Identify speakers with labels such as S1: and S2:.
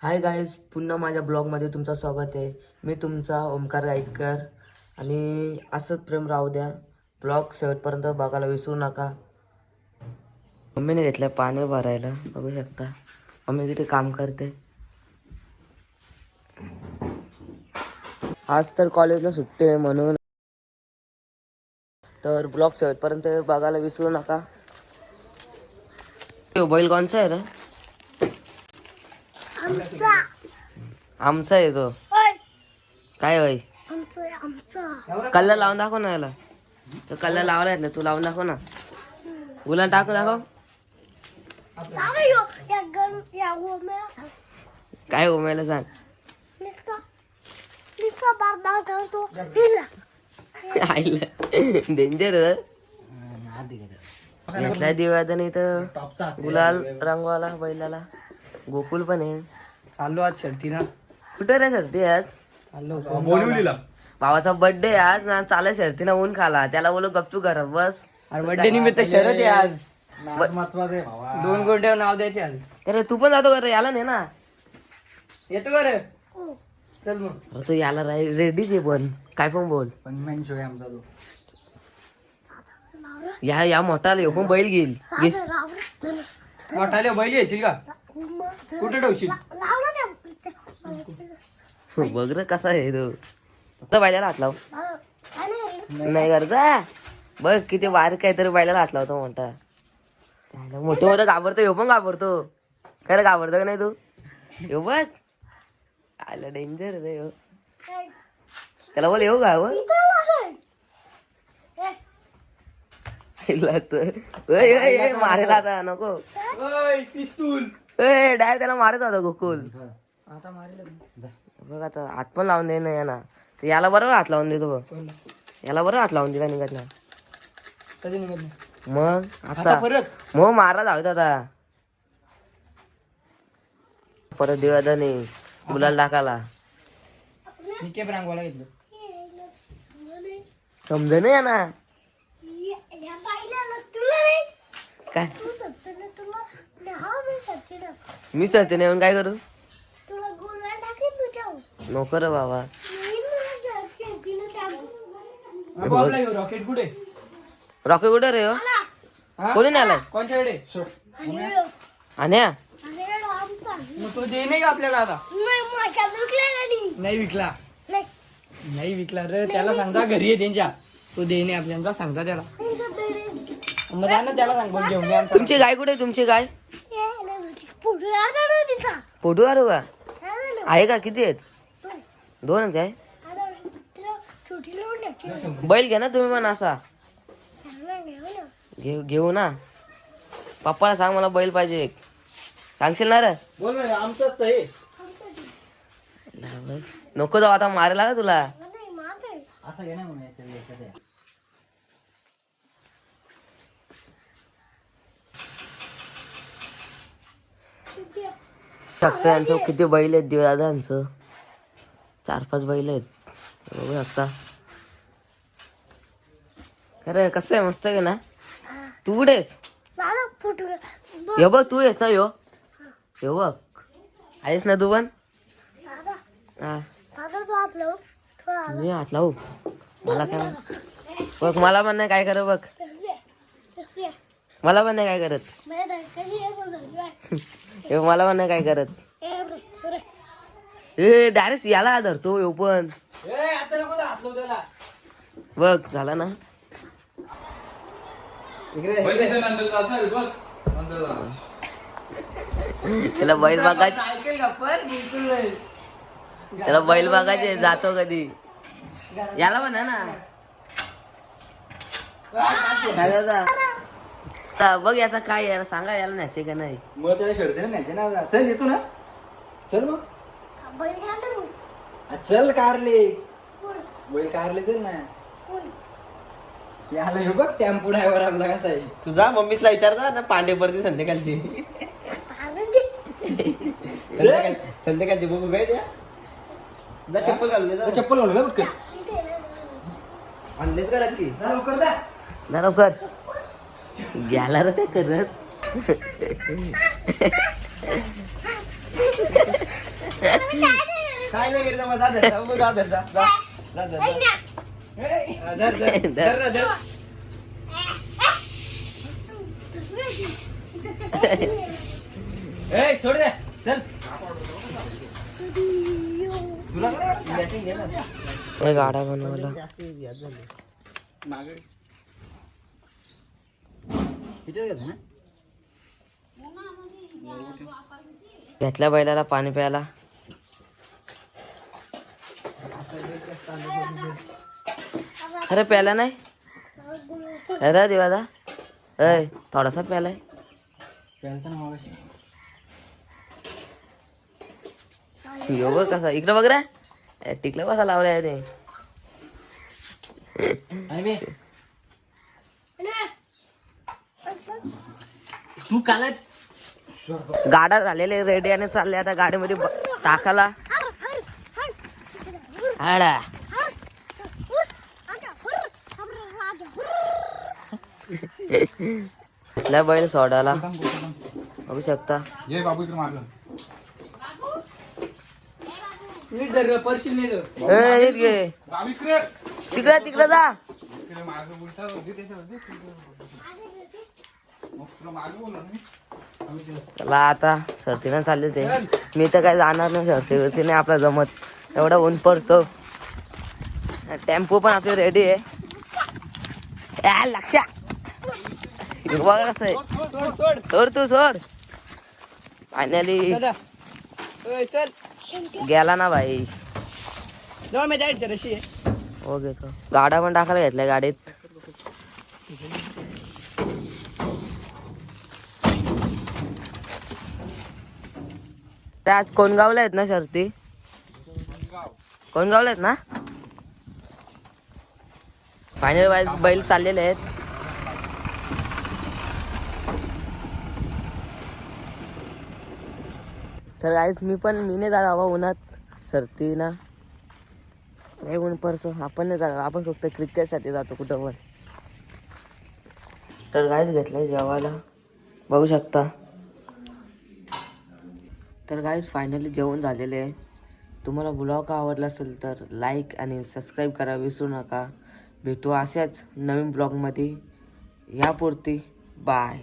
S1: Hi guys, पुन्हा माझ्या ब्लॉगमध्ये तुमचं स्वागत आहे. मी तुमचा ओमकार गायककर आणि असंच प्रेम राहू द्या. ब्लॉग शेवटपर्यंत बघायला विसरू नका. मम्मीने घेतलं पाणी भरायला, बघू शकता मम्मी किती काम करते. आज तर कॉलेजला सुट्टी आहे म्हणून तर ब्लॉग शेवटपर्यंत बघायला विसरू नका. बैल कोणचा आहे रे? आमचा आहे तो. काय होय कल्ला लावून दाखव ना याला. तो कल्ला लावला येतला, तू लावून दाखव ना. गुलाल टाकू दाखव. काय उमेला सांग. डेंजर घेतलाय दिव्याने इथं गुलाल रंगवाला बैलाला. गोकुल पण आहे.
S2: चाललो आज शर्ती ना.
S1: कुठे रे शर्ती आज?
S2: चाललो
S3: बोलिवलीला.
S1: भावाचा बर्थडे आज ना, चालय शर्तीनं ऊन खाला. त्याला बोलू गपचू घर बस.
S2: अरे बर्थडे निमित्त शरद आहे आज.
S3: महत्वाचं आहे भावा.
S2: 2 गोंड्यावर नाव द्यायचे आज.
S1: अरे तू पण जातो का रे? याला नाही ना.
S2: येतो का रे? चल मग.
S1: अरे तो याला रेडीच आहे पण काय पण बोल.
S3: पण मेन शो आहे आमचा तो.
S1: या मोठाला येऊ पण बैल घेईल.
S2: मोठाले बैल येशील का? कुठे ठेवशील?
S1: बघ रे कसा आहे तो. फक्त बैलाला हात लाव. नाही करता बघ किती बारीक काहीतरी बैलाला हात लावतो मोठा. मोठं मोठं घाबरतो. येऊ पण घाबरतो. खरं घाबरतो का नाही तू? येऊ बघ आला डेंजर रे ह्यो. त्याला बोल येऊ का मारेला आता नको. डायरेक्ट त्याला मारत होता गोकुल.
S2: आता मारेल.
S1: बघ आता हात पण लावून दे ना याला. याला बरोबर हात लावून देतो बघ. याला बरोबर हात लावून दिला निघत ना.
S2: कधी निघत नाही.
S1: मग
S2: आता
S1: आता
S2: परत
S1: मग मारा धावत आता परत दिवादाने गुलाल टाकाला.
S2: मी केप रांगवायला घेतलं.
S1: समज नाही ना काय. मी सत्य नाही येऊन काय करू. नको रे बाबा.
S2: रॉकेट कुठे?
S1: रॉकेट कुठे रे हो? कोणी नाही आलाय?
S2: कोणच्याकडे?
S1: आण्या
S2: मग तो दे नाही का आपल्याला आता? नाही विकला. नाही विकला रे. त्याला सांगता घरी आहे त्यांच्या. तो देणे आपल्याला सांगता त्याला. मग जा ना त्याला सांग. घेऊन घ्या.
S1: तुमची गाय कुठे? तुमची गाय फोटो काढू का? आहे का? किती आहेत? 2 काय? बैल घ्या ना तुम्ही पण असा. घेऊ ना. पप्पाला सांग मला बैल पाहिजे. सांगशील ना रे?
S3: बोल ना आमचंच आहे.
S1: नको जाऊ आता मारेला का तुला.
S3: असं घे ना म्हणून एखाद्या.
S1: शकता यांचं किती बैल आहेत दिव्यादांचं. 4-5 बैल आहेत. बघू शकता. खरं कसं आहे मस्त आहे ना. तू कुठेस? हे बघ तू येस ना. यो बघ आहेस ना तू पण. हा मी हात लावू. मला काय बघ. मला पण नाही काय करत बघ. मला पण नाही काय करत. मला पण नाही काय करत. डायरेक्ट याला धरतो येऊ पण. बघ झाला ना. त्याला बैल बघायचे. त्याला बैल बघायचे. जातो कधी. याला पण आहे ना. बघ याचा काय याला सांगा. याला न्यायचे का नाही.
S3: मग त्याला शर्तीने न्यायचे ना आता. चल येतो ना. चल मग. चल कारले. बैल कारले चल ना. याला हे बघ टेम्पो ड्रायव्हर आपला कसा आहे. तुझा मम्मीला विचारता ना पांडे पडते संध्याकाळची. संध्याकाळची बघू काय त्या. चप्पल घालून. चप्पल घालून ना पटकन. आणलेच करा की लवकर द्या.
S1: ना लवकर गेला रे ते करत.
S3: काय नाही करत मग जा धर, जा, जा धर, जा, जा, जा धर, जा. हा, धर, धर, धर ना, धर. ए, सोड दे चल तुला काय बॅटिंग घे ना
S1: हे गाडा बनवायला
S3: मागे किती घेतो ना
S1: घेतल्या बैलाला पाणी प्यायला. अरे प्याला नाही अरे देवादा अय थोडासा प्यालाय.
S3: पेन्शन मागाशी
S1: यो बघ कसा इकडं बघ रे टिकलं कसा लावलाय ते.
S3: आणि मी तू कालच
S1: गाडा झालेले रेडी आणि चालले आता गाडीमध्ये टाकाला. हाडा इथला बैल सोडायला बघू शकता.
S2: ये बाबू इकडे मागं नीट धर परशील नाही धर.
S1: नीट घे
S2: बाबू इकडे
S1: तिकडे तिकडे जा.
S2: इकडे मागं उलटा होती त्याच्यामध्ये मग तुला मागं बोललो ना मी.
S1: चला आता सर्दीनं चालले ते. मी तर काय जाणार नाही सर्दीवरती नाही आपला जमत एवढा ऊन पडतो. टेम्पो पण आपली रेडी आहे. लक्ष बघा कसं आहे. सोड तू सोड. फायनली
S2: चल
S1: गेला ना भाई.
S2: जाऊ मी जायचं रशी आहे.
S1: हो घेतो. गाडा पण टाकायला घेतलाय गाडीत. त्या आज कोणगावला आहेत ना शर्ती. कोणगावला आहेत ना. फायनल वाईज बैल चाललेले आहेत. तर गाईज मी नाही जात बाबा उन्हात सर्दी ना. नाही ऊन पडतो आपण नाही जात. आपण फक्त क्रिकेटसाठी जातो कुठं पण. तर गाईज घेतलंय जेवायला बघू शकता. तर गाईज फायनली जेवण झालेले आहे. तुम्हाला ब्लॉग आवडला असेल तर लाईक आणि सबस्क्राईब करा विसरू नका. भेटू अशाच नवीन ब्लॉगमध्ये. यापुरती बाय.